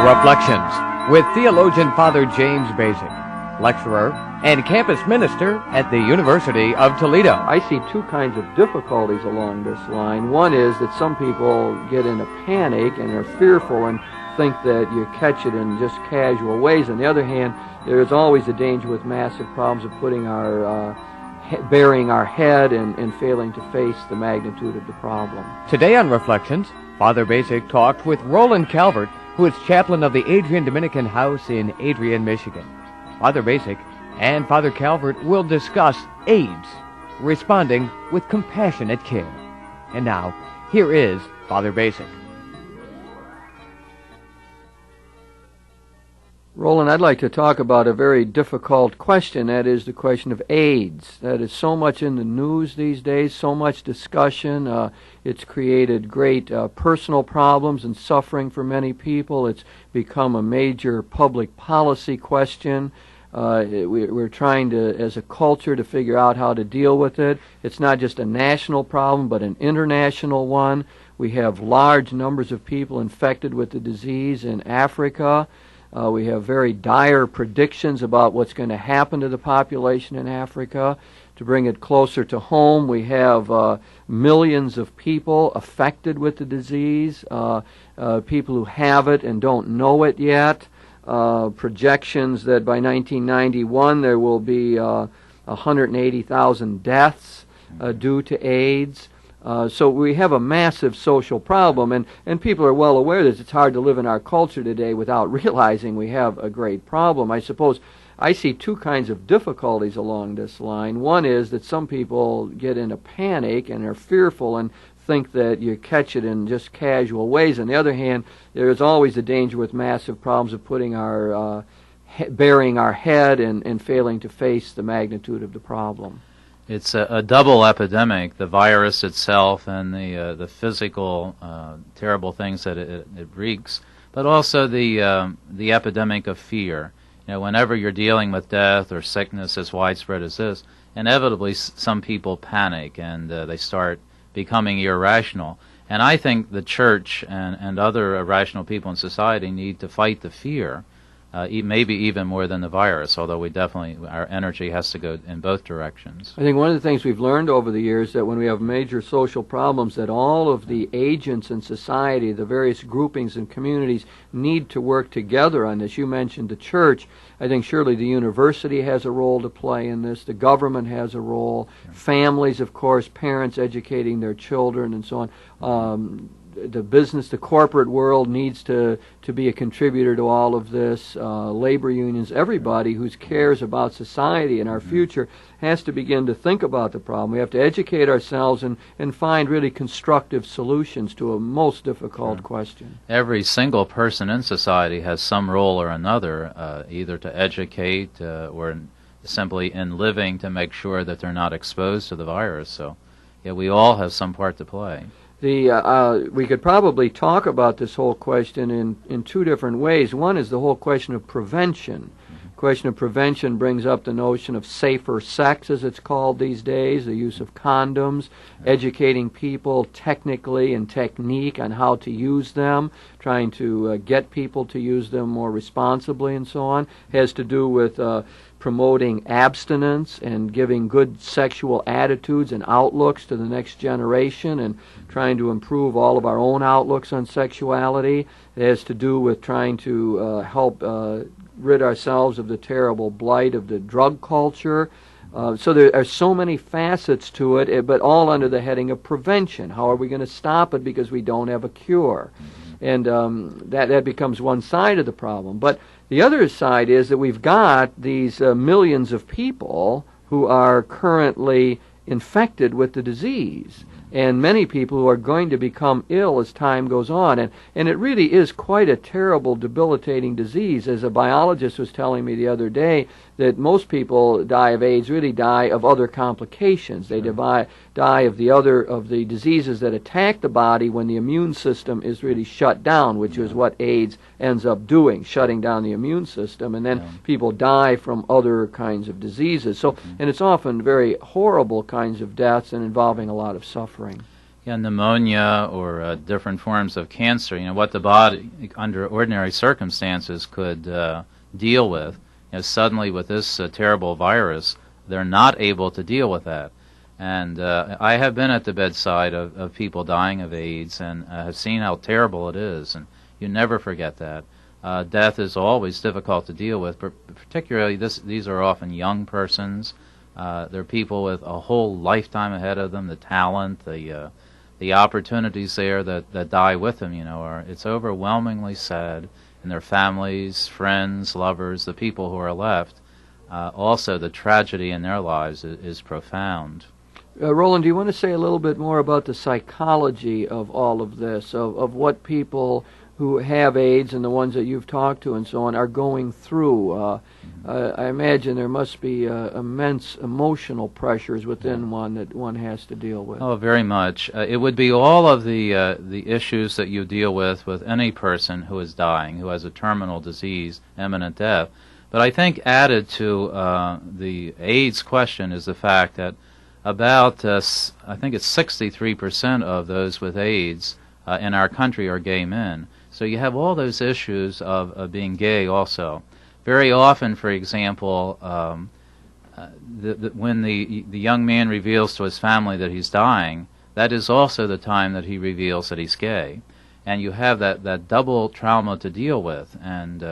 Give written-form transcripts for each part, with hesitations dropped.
Reflections with theologian Father James Bacik, lecturer and campus minister at the University of Toledo. I see two kinds of difficulties along this line. One is that some people get in a panic and are fearful and think that you catch it in just casual ways. On the other hand, there is always a danger with massive problems of putting burying our head and failing to face the magnitude of the problem. Today on Reflections, Father Bacik talked with Roland Calvert, who is chaplain of the Adrian Dominican House in Adrian, Michigan. Father Bacik and Father Calvert will discuss AIDS, responding with compassionate care. And now, here is Father Bacik. Roland, I'd like to talk about a very difficult question, that is the question of AIDS. That is so much in the news these days, so much discussion. It's created great personal problems and suffering for many people. It's become a major public policy question. We're trying to, as a culture, to figure out how to deal with it. It's not just a national problem, but an international one. We have large numbers of people infected with the disease in Africa. We have very dire predictions about what's going to happen to the population in Africa. To bring it closer to home, we have millions of people affected with the disease, people who have it and don't know it yet. Projections that by 1991 there will be 180,000 deaths due to AIDS. So we have a massive social problem, and people are well aware that it's hard to live in our culture today without realizing we have a great problem. I suppose I see two kinds of difficulties along this line. One is that some people get in a panic and are fearful and think that you catch it in just casual ways. On the other hand, there is always a danger with massive problems of putting burying our head and failing to face the magnitude of the problem. It's a double epidemic, the virus itself and the physical terrible things that it wreaks, but also the epidemic of fear. You know, whenever you're dealing with death or sickness as widespread as this, inevitably some people panic and they start becoming irrational. And I think the church and other irrational people in society need to fight the fear, maybe even more than the virus, although our energy has to go in both directions. I think one of the things we've learned over the years that when we have major social problems, that all of the agents in society, the various groupings and communities, need to work together on this. You mentioned the church. I think surely the university has a role to play in this. The government has a role. Sure. Families, of course, parents educating their children and so on. The business, the corporate world needs to be a contributor to all of this. Labor unions, everybody who cares about society and our future has to begin to think about the problem. We have to educate ourselves and find really constructive solutions to a most difficult question. Every single person in society has some role or another, either to educate or simply in living to make sure that they're not exposed to the virus. So, yeah, we all have some part to play. We could probably talk about this whole question in two different ways. One is the whole question of prevention. The question of prevention brings up the notion of safer sex, as it's called these days, the use of condoms, educating people technically and technique on how to use them, trying to get people to use them more responsibly and so on. It has to do with promoting abstinence and giving good sexual attitudes and outlooks to the next generation and trying to improve all of our own outlooks on sexuality. It has to do with trying to help rid ourselves of the terrible blight of the drug culture. So there are so many facets to it, but all under the heading of prevention. How are we going to stop it because we don't have a cure? And that becomes one side of the problem. But the other side is that we've got these millions of people who are currently infected with the disease, and many people who are going to become ill as time goes on. And it really is quite a terrible, debilitating disease. As a biologist was telling me the other day, that most people die of AIDS really die of other complications. They die of the diseases that attack the body when the immune system is really shut down, which is what AIDS ends up doing, shutting down the immune system, and then people die from other kinds of diseases. So, and it's often very horrible kinds of deaths and involving a lot of suffering. pneumonia or different forms of cancer, what the body under ordinary circumstances could deal with. Suddenly with this terrible virus, they're not able to deal with that. And I have been at the bedside of people dying of AIDS and have seen how terrible it is, and you never forget that. Death is always difficult to deal with, but particularly these are often young persons. They're people with a whole lifetime ahead of them, the talent, the opportunities there that die with them, it's overwhelmingly sad. And their families, friends, lovers, the people who are left, also the tragedy in their lives is profound. Roland, do you want to say a little bit more about the psychology of all of this, of what people who have AIDS and the ones that you've talked to and so on are going through? I imagine there must be immense emotional pressures within one that one has to deal with. Oh, very much. It would be all of the issues that you deal with any person who is dying, who has a terminal disease, imminent death. But I think added to the AIDS question is the fact that about, I think it's 63% of those with AIDS in our country are gay men. So you have all those issues of being gay also. Very often, for example, when the young man reveals to his family that he's dying, that is also the time that he reveals that he's gay. And you have that double trauma to deal with. And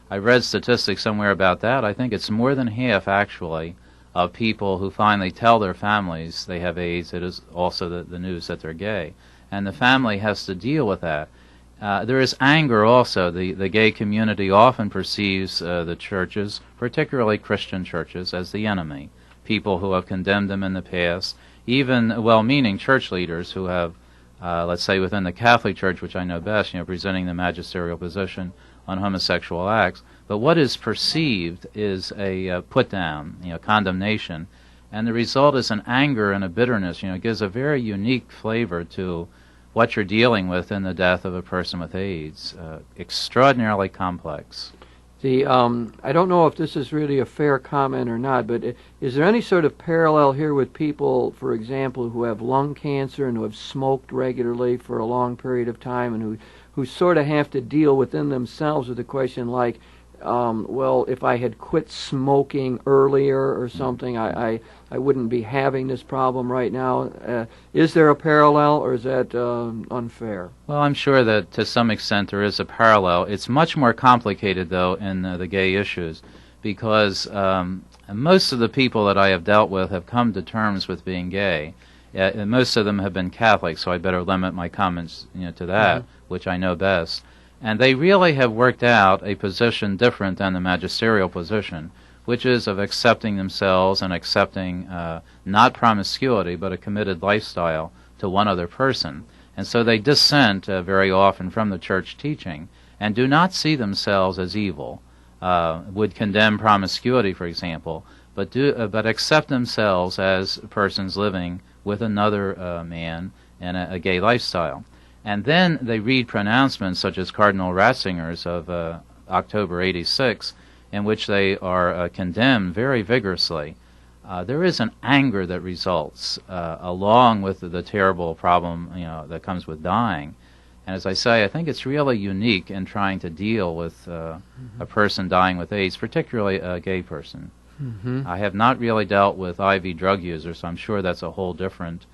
I read statistics somewhere about that. I think it's more than half, actually, of people who finally tell their families they have AIDS. It is also the news that they're gay. And the family has to deal with that. There is anger also. The gay community often perceives the churches, particularly Christian churches, as the enemy. People who have condemned them in the past, even well-meaning church leaders who have, let's say within the Catholic Church, which I know best, presenting the magisterial position on homosexual acts. But what is perceived is a put-down, condemnation, and the result is an anger and a bitterness. It gives a very unique flavor to what you're dealing with in the death of a person with AIDS. Extraordinarily complex. I don't know if this is really a fair comment or not, but is there any sort of parallel here with people, for example, who have lung cancer and who have smoked regularly for a long period of time and who sort of have to deal within themselves with the question like, well, if I had quit smoking earlier or something, I wouldn't be having this problem right now. Is there a parallel, or is that unfair? Well, I'm sure that to some extent there is a parallel. It's much more complicated, though, in the gay issues, because most of the people that I have dealt with have come to terms with being gay. And most of them have been Catholic, so I better limit my comments to that, which I know best. And they really have worked out a position different than the magisterial position, which is of accepting themselves and accepting not promiscuity, but a committed lifestyle to one other person. And so they dissent very often from the church teaching and do not see themselves as evil, would condemn promiscuity, for example, but accept themselves as persons living with another man in a gay lifestyle. And then they read pronouncements such as Cardinal Ratzinger's of October 86, in which they are condemned very vigorously. There is an anger that results along with the terrible problem that comes with dying. And as I say, I think it's really unique in trying to deal with a person dying with AIDS, particularly a gay person. I have not really dealt with IV drug users, so I'm sure that's a whole different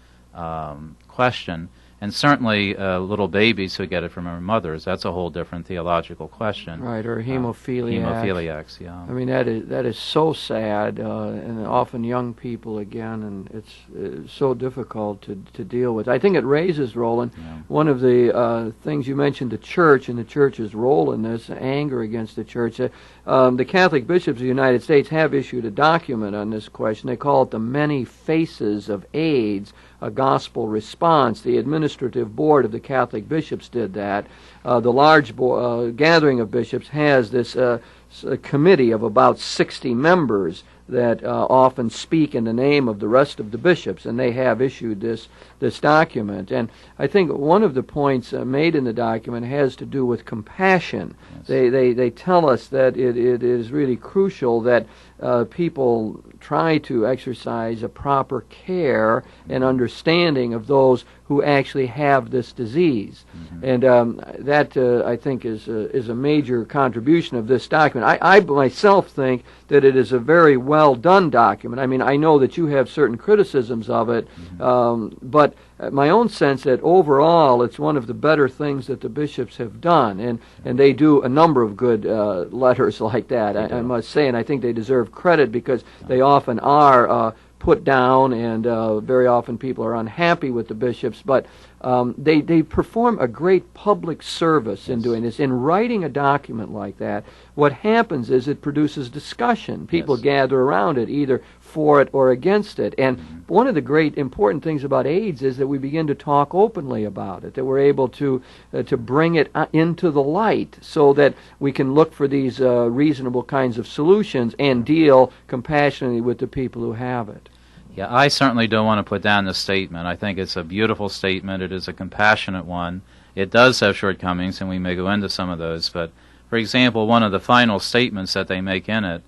question. And certainly little babies who get it from their mothers, that's a whole different theological question. Right, or hemophiliacs. Hemophiliacs, yeah. I mean, that is so sad, and often young people again, and it's so difficult to deal with. I think it raises, Roland, one of the things you mentioned, the church and the church's role in this, anger against the church. The Catholic bishops of the United States have issued a document on this question. They call it The Many Faces of AIDS, a Gospel Response. The administrative board of the Catholic bishops did that. The large gathering of bishops has this committee of about 60 members that often speak in the name of the rest of the bishops, and they have issued this document. And I think one of the points made in the document has to do with compassion. Yes. They tell us that it is really crucial that people try to exercise a proper care and understanding of those who actually have this disease. And that, I think, is a major contribution of this document. I myself think that it is a very well done document. I mean, I know that you have certain criticisms of it, but my own sense that overall it's one of the better things that the bishops have done, and they do a number of good letters like that, I must say, and I think they deserve credit because they often are put down, and very often people are unhappy with the bishops, but they perform a great public service in doing this. In writing a document like that, what happens is it produces discussion. People gather around it, either for it or against it. And one of the great important things about AIDS is that we begin to talk openly about it, that we're able to bring it into the light so that we can look for these reasonable kinds of solutions and deal compassionately with the people who have it. Yeah, I certainly don't want to put down this statement. I think it's a beautiful statement. It is a compassionate one. It does have shortcomings, and we may go into some of those. But, for example, one of the final statements that they make in it,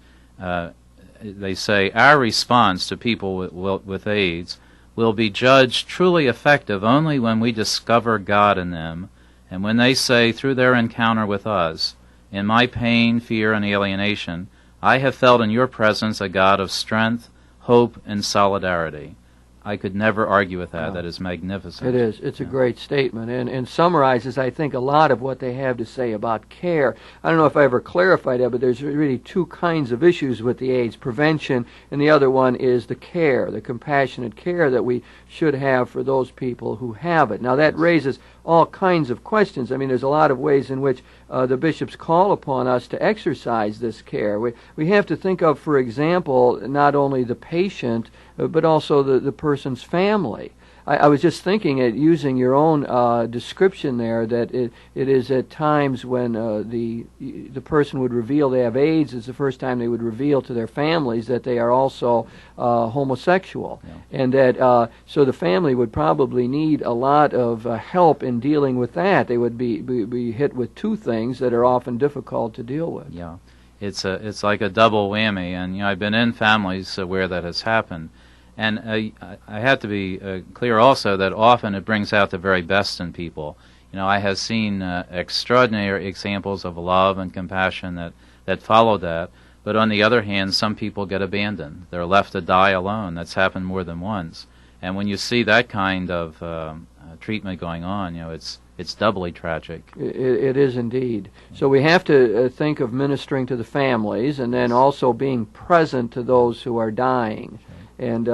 they say, our response to people with AIDS will be judged truly effective only when we discover God in them, and when they say, through their encounter with us, in my pain, fear, and alienation, I have felt in your presence a God of strength, hope, and solidarity. I could never argue with that. That is magnificent. It is. It's a great statement, and summarizes, I think, a lot of what they have to say about care. I don't know if I ever clarified that, but there's really two kinds of issues with the AIDS: prevention, and the other one is the care, the compassionate care that we should have for those people who have it. Now, that raises all kinds of questions. I mean, there's a lot of ways in which the bishops call upon us to exercise this care. We have to think of, for example, not only the patient, but also the person's family. I was just thinking, at using your own description there, that it is at times when the person would reveal they have AIDS, is the first time they would reveal to their families that they are also homosexual, and that so the family would probably need a lot of help in dealing with that. They would be hit with two things that are often difficult to deal with. Yeah, it's like a double whammy, and I've been in families where that has happened. And I have to be clear also that often it brings out the very best in people. I have seen extraordinary examples of love and compassion that follow that. But on the other hand, some people get abandoned. They're left to die alone. That's happened more than once. And when you see that kind of treatment going on, it's doubly tragic. It is indeed. So we have to think of ministering to the families, and then also being present to those who are dying. And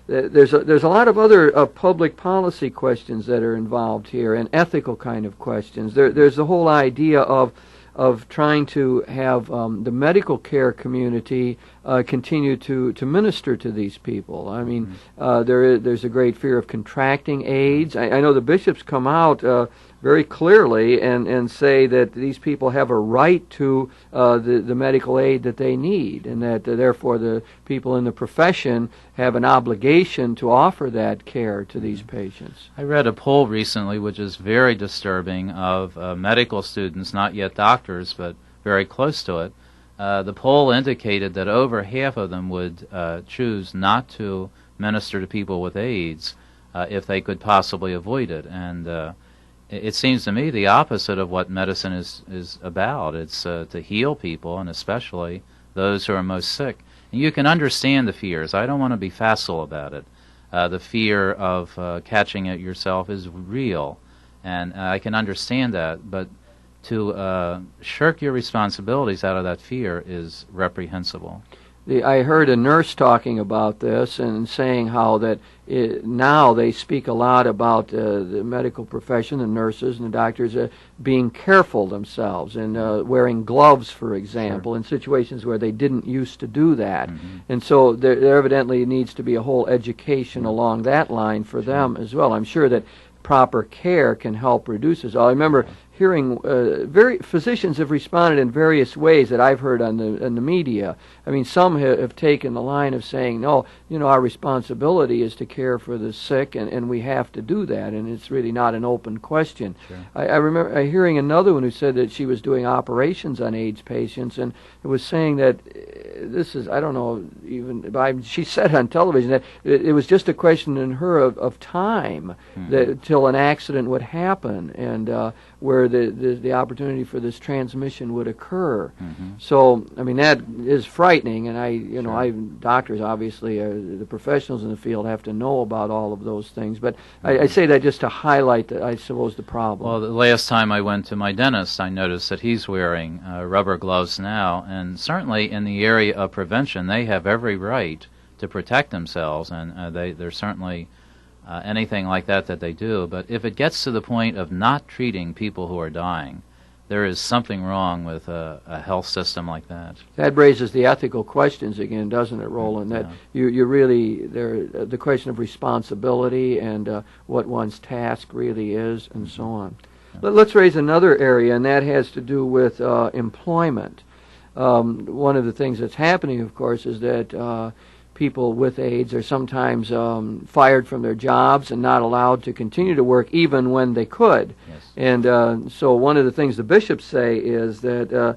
there's a lot of other public policy questions that are involved here, and ethical kind of questions. There's the whole idea of trying to have the medical care community continue to minister to these people. I mean, there's a great fear of contracting AIDS. I know the bishops come out very clearly and say that these people have a right to the medical aid that they need, and that therefore the people in the profession have an obligation to offer that care to these patients. I read a poll recently which is very disturbing of medical students, not yet doctors, but very close to it. The poll indicated that over half of them would choose not to minister to people with AIDS if they could possibly avoid it. And it seems to me the opposite of what medicine is about. It's to heal people, and especially those who are most sick. And you can understand the fears. I don't want to be facile about it. The fear of catching it yourself is real, and I can understand that. But to shirk your responsibilities out of that fear is reprehensible. I heard a nurse talking about this and saying how that now they speak a lot about the medical profession, the nurses and the doctors, being careful themselves and wearing gloves, for example, in situations where they didn't used to do that. And so there evidently needs to be a whole education along that line for them as well. I'm sure that proper care can help reduce this. I remember hearing physicians have responded in various ways that I've heard on the media. I mean, some have taken the line of saying, no, our responsibility is to care for the sick, and we have to do that, and it's really not an open question. I remember hearing another one who said that she was doing operations on AIDS patients, and it was saying that this is, I don't know, even, but she said on television that it was just a question in her of time that till an accident would happen, and where the opportunity for this transmission would occur. So, I mean, that is frightening, and doctors obviously, the professionals in the field have to know about all of those things, but I say that just to highlight, I suppose, the problem. Well, the last time I went to my dentist, I noticed that he's wearing rubber gloves now, and certainly in the area of prevention, they have every right to protect themselves, and there's certainly anything like that they do. But if it gets to the point of not treating people who are dying, there is something wrong with a health system like that. That raises the ethical questions again, doesn't it, Roland? That you really, the question of responsibility and what one's task really is, and so on. Let's raise another area, and that has to do with employment. One of the things that's happening, of course, is that people with AIDS are sometimes fired from their jobs and not allowed to continue to work even when they could. Yes. And so one of the things the bishops say is that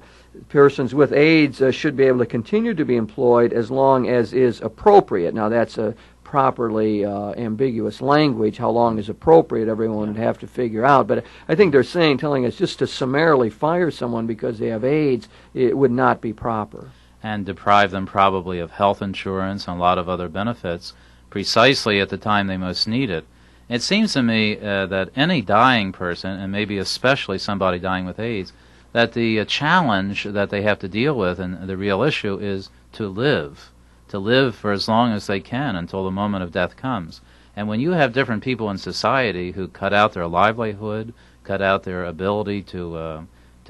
persons with AIDS should be able to continue to be employed as long as is appropriate. Now, that's a properly ambiguous language. How long is appropriate, everyone would have to figure out. But I think they're telling us just to summarily fire someone because they have AIDS, it would not be proper. And deprive them probably of health insurance and a lot of other benefits precisely at the time they most need it. It seems to me that any dying person, and maybe especially somebody dying with AIDS, that the challenge that they have to deal with and the real issue is to live for as long as they can until the moment of death comes. And when you have different people in society who cut out their livelihood, cut out their ability to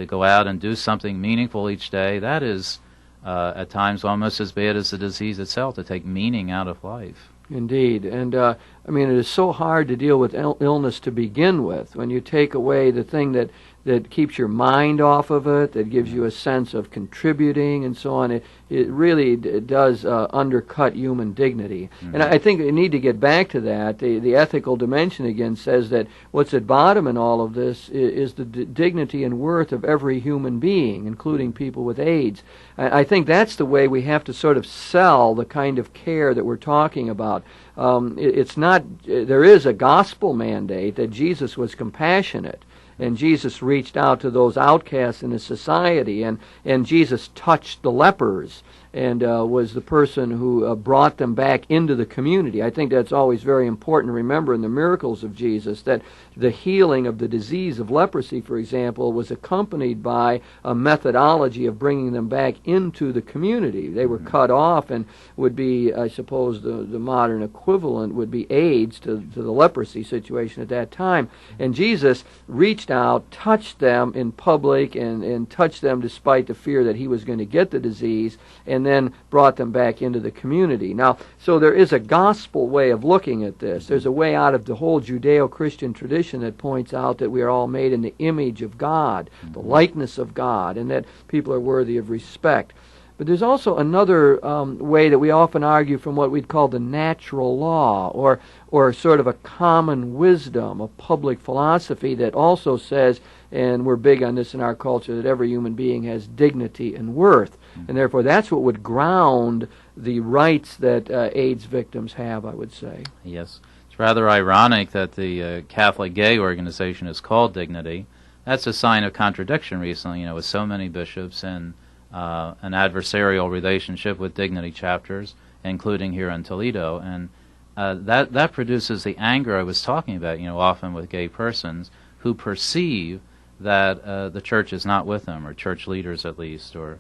go out and do something meaningful each day, that is at times almost as bad as the disease itself, to take meaning out of life. Indeed. And, I mean, it is so hard to deal with illness to begin with. When you take away the thing that keeps your mind off of it, that gives you a sense of contributing and so on, it really does undercut human dignity. And I think we need to get back to that. The ethical dimension, again, says that what's at bottom in all of this is the dignity and worth of every human being, including people with AIDS. I think that's the way we have to sort of sell the kind of care that we're talking about. It's not, there is a gospel mandate that Jesus was compassionate, and Jesus reached out to those outcasts in his society, and Jesus touched the lepers, and was the person who brought them back into the community. I think that's always very important to remember in the miracles of Jesus, that the healing of the disease of leprosy, for example, was accompanied by a methodology of bringing them back into the community. They were cut off and would be, I suppose, the modern equivalent would be AIDS to the leprosy situation at that time. And Jesus reached out, touched them in public, and touched them despite the fear that he was going to get the disease, and then brought them back into the community. Now, so there is a gospel way of looking at this. There's a way out of the whole Judeo-Christian tradition that points out that we are all made in the image of God, the likeness of God, and that people are worthy of respect. But there's also another way that we often argue from what we'd call the natural law, or sort of a common wisdom, a public philosophy that also says, and we're big on this in our culture, that every human being has dignity and worth. And therefore that's what would ground the rights that AIDS victims have, I would say. Yes. It's rather ironic that the Catholic gay organization is called Dignity. That's a sign of contradiction recently, with so many bishops and an adversarial relationship with Dignity chapters, including here in Toledo. And that produces the anger I was talking about, often with gay persons who perceive that the church is not with them, or church leaders at least, or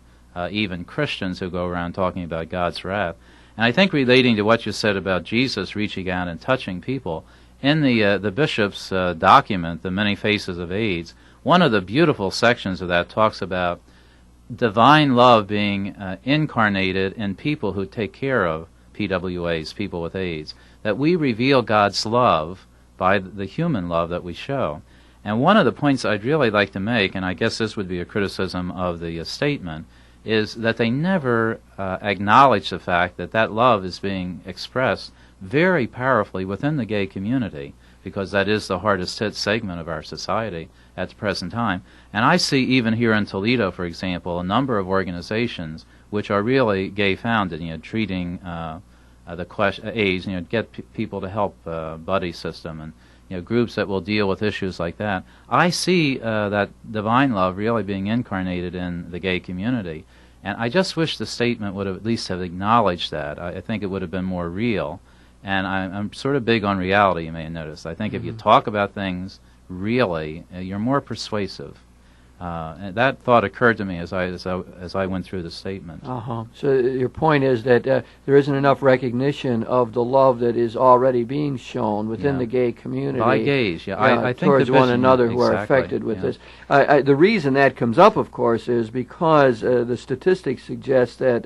even Christians who go around talking about God's wrath. And I think relating to what you said about Jesus reaching out and touching people, in the bishop's document, The Many Faces of AIDS, one of the beautiful sections of that talks about divine love being incarnated in people who take care of PWAs, people with AIDS, that we reveal God's love by the human love that we show. And one of the points I'd really like to make, and I guess this would be a criticism of the statement, is that they never acknowledge the fact that love is being expressed very powerfully within the gay community. because that is the hardest hit segment of our society at the present time. And I see even here in Toledo, for example, a number of organizations which are really gay-founded, treating the question AIDS, get people to help buddy system and groups that will deal with issues like that. I see that divine love really being incarnated in the gay community, and I just wish the statement would have at least have acknowledged that. I think it would have been more real, and I'm sort of big on reality. You may have noticed. I think if you talk about things really, you're more persuasive. And that thought occurred to me as I went through the statement. So your point is that there isn't enough recognition of the love that is already being shown within the gay community by gays. I think towards one another who are affected with this. The reason that comes up, of course, is because the statistics suggest that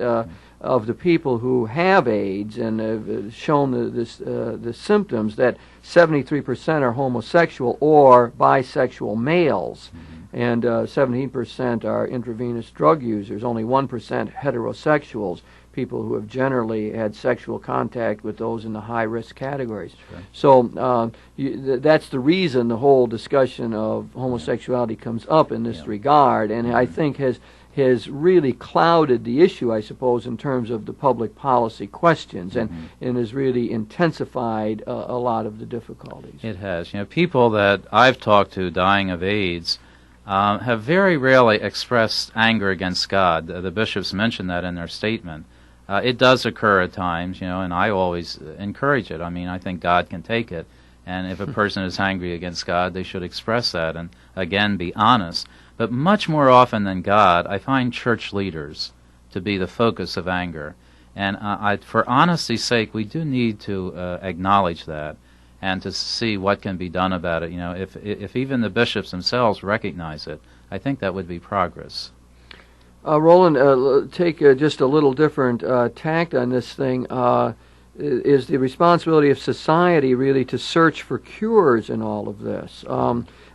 of the people who have AIDS and have shown the symptoms, that 73% are homosexual or bisexual males. And 17% are intravenous drug users, only 1% heterosexuals, people who have generally had sexual contact with those in the high-risk categories. Sure. So that's the reason the whole discussion of homosexuality comes up in this regard, and I think has really clouded the issue, I suppose, in terms of the public policy questions, and has really intensified a lot of the difficulties. It has. People that I've talked to dying of AIDS have very rarely expressed anger against God. The bishops mentioned that in their statement. It does occur at times, and I always encourage it. I mean, I think God can take it, and if a person is angry against God, they should express that and, again, be honest. But much more often than God, I find church leaders to be the focus of anger. And for honesty's sake, we do need to acknowledge that and to see what can be done about it. If even the bishops themselves recognize it, I think that would be progress. Roland, take just a little different tact on this thing. Is the responsibility of society really to search for cures in all of this?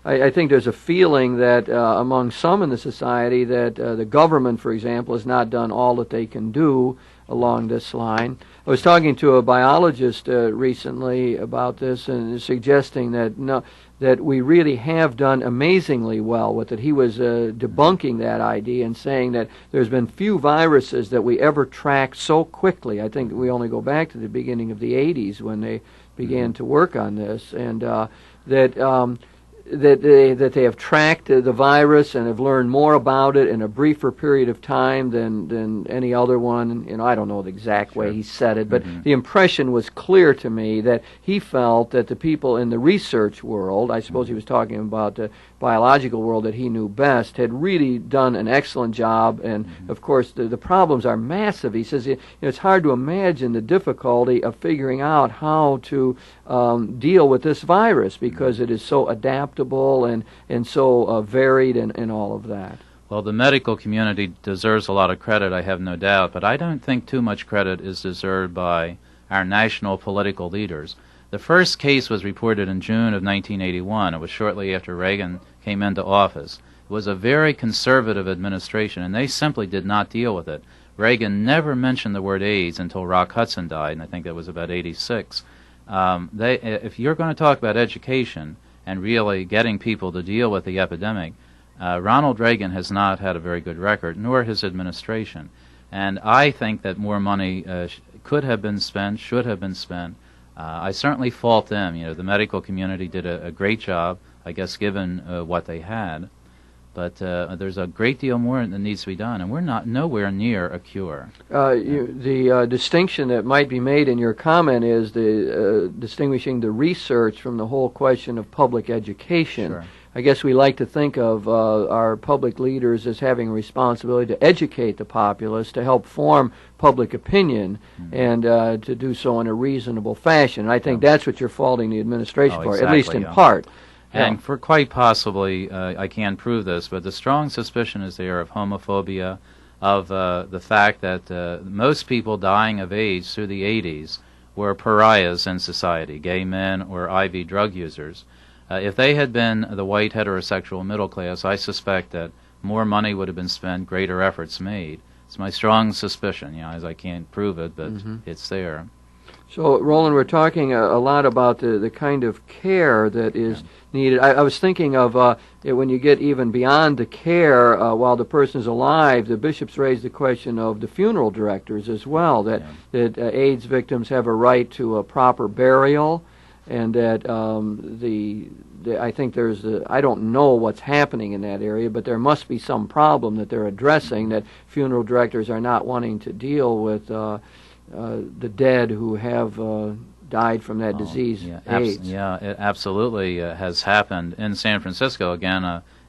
I think there's a feeling that among some in the society that the government, for example, has not done all that they can do along this line. I was talking to a biologist recently about this and suggesting that we really have done amazingly well with it. He was debunking that idea and saying that there's been few viruses that we ever tracked so quickly. I think we only go back to the beginning of the 80s when they began to work on this, and that they have tracked the virus and have learned more about it in a briefer period of time than any other one. I don't know the exact way he said it, but the impression was clear to me that he felt that the people in the research world, I suppose he was talking about the biological world that he knew best, had really done an excellent job. And of course the problems are massive. He says it's hard to imagine the difficulty of figuring out how to deal with this virus because it is so adaptable and so varied and all of that. Well, the medical community deserves a lot of credit, I have no doubt, but I don't think too much credit is deserved by our national political leaders. The first case was reported in June of 1981. It was shortly after Reagan came into office. It was a very conservative administration, and they simply did not deal with it. Reagan never mentioned the word AIDS until Rock Hudson died, and I think that was about 86. If you're going to talk about education and really getting people to deal with the epidemic, Ronald Reagan has not had a very good record, nor his administration. And I think that more money could have been spent, should have been spent. I certainly fault them. The medical community did a great job, I guess, given what they had. But there's a great deal more that needs to be done, and we're nowhere near a cure. The distinction that might be made in your comment is the distinguishing the research from the whole question of public education. Sure. I guess we like to think of our public leaders as having a responsibility to educate the populace, to help form public opinion, and to do so in a reasonable fashion. And I think that's what you're faulting the administration for, at least in part. And for quite possibly, I can't prove this, but the strong suspicion is there of homophobia, of the fact that most people dying of AIDS through the 80s were pariahs in society, gay men or IV drug users. If they had been the white heterosexual middle class, I suspect that more money would have been spent, greater efforts made. It's my strong suspicion, as I can't prove it, but it's there. So, Roland, we're talking a lot about the kind of care that is needed. I was thinking of when you get even beyond the care while the person is alive, the bishops raised the question of the funeral directors as well, that AIDS victims have a right to a proper burial, and that I think I don't know what's happening in that area, but there must be some problem that they're addressing, that funeral directors are not wanting to deal with the dead who have died from that disease, AIDS. It absolutely has happened. In San Francisco, again,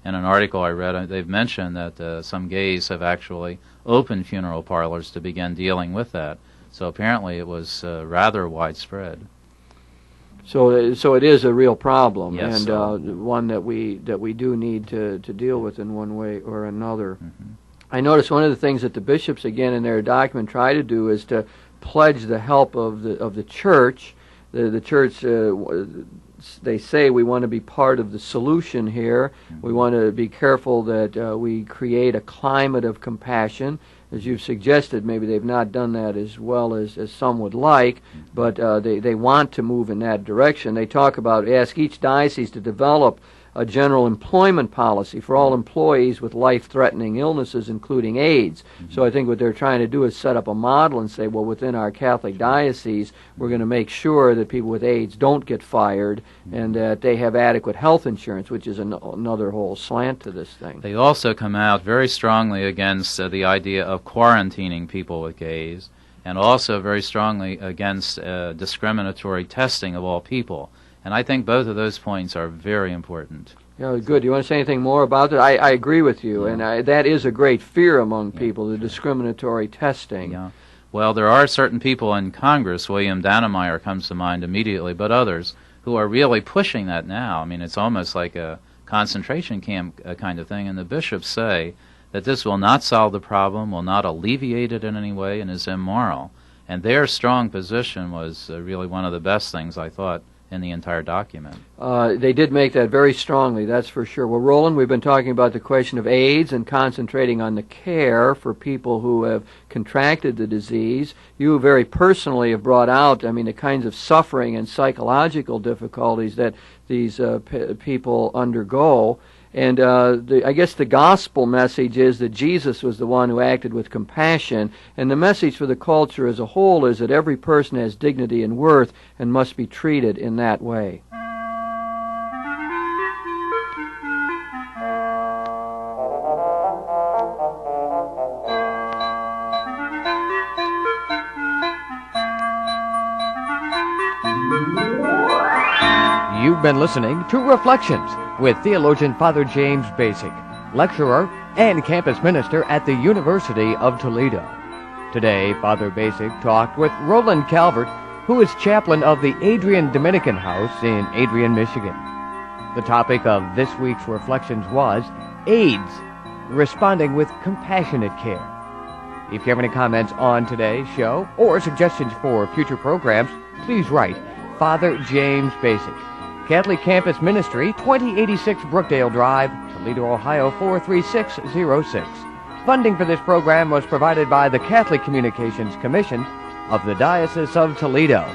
in an article I read, they've mentioned that some gays have actually opened funeral parlors to begin dealing with that. So apparently it was rather widespread. So it is a real problem, yes, and one that we do need to deal with in one way or another. Mm-hmm. I noticed one of the things that the bishops, again, in their document try to do is to pledge the help of the church. The church, they say, we want to be part of the solution here. We want to be careful that we create a climate of compassion. As you've suggested, maybe they've not done that as well as some would like, but they want to move in that direction. They talk about, ask each diocese to develop a general employment policy for all employees with life-threatening illnesses, including AIDS. So I think what they're trying to do is set up a model and say, well, within our Catholic diocese, we're going to make sure that people with AIDS don't get fired and that they have adequate health insurance, which is another whole slant to this thing. They also come out very strongly against the idea of quarantining people with gays, and also very strongly against discriminatory testing of all people. And I think both of those points are very important. Yeah, good. Do you want to say anything more about that? I agree with you, and that is a great fear among people, the discriminatory testing. Yeah. Well, there are certain people in Congress, William Dannemeyer comes to mind immediately, but others, who are really pushing that now. I mean, it's almost like a concentration camp kind of thing, and the bishops say that this will not solve the problem, will not alleviate it in any way, and is immoral. And their strong position was really one of the best things, I thought, in the entire document. They did make that very strongly, that's for sure. Well, Roland, we've been talking about the question of AIDS and concentrating on the care for people who have contracted the disease. You very personally have brought out, the kinds of suffering and psychological difficulties that these people undergo. And I guess the gospel message is that Jesus was the one who acted with compassion, and the message for the culture as a whole is that every person has dignity and worth and must be treated in that way. You've been listening to Reflections with theologian Father James Bacik, lecturer and campus minister at the University of Toledo. Today, Father Bacik talked with Roland Calvert, who is chaplain of the Adrian Dominican House in Adrian, Michigan. The topic of this week's Reflections was AIDS, responding with compassionate care. If you have any comments on today's show or suggestions for future programs, please write Father James Bacik, Catholic Campus Ministry, 2086 Brookdale Drive, Toledo, Ohio 43606. Funding for this program was provided by the Catholic Communications Commission of the Diocese of Toledo.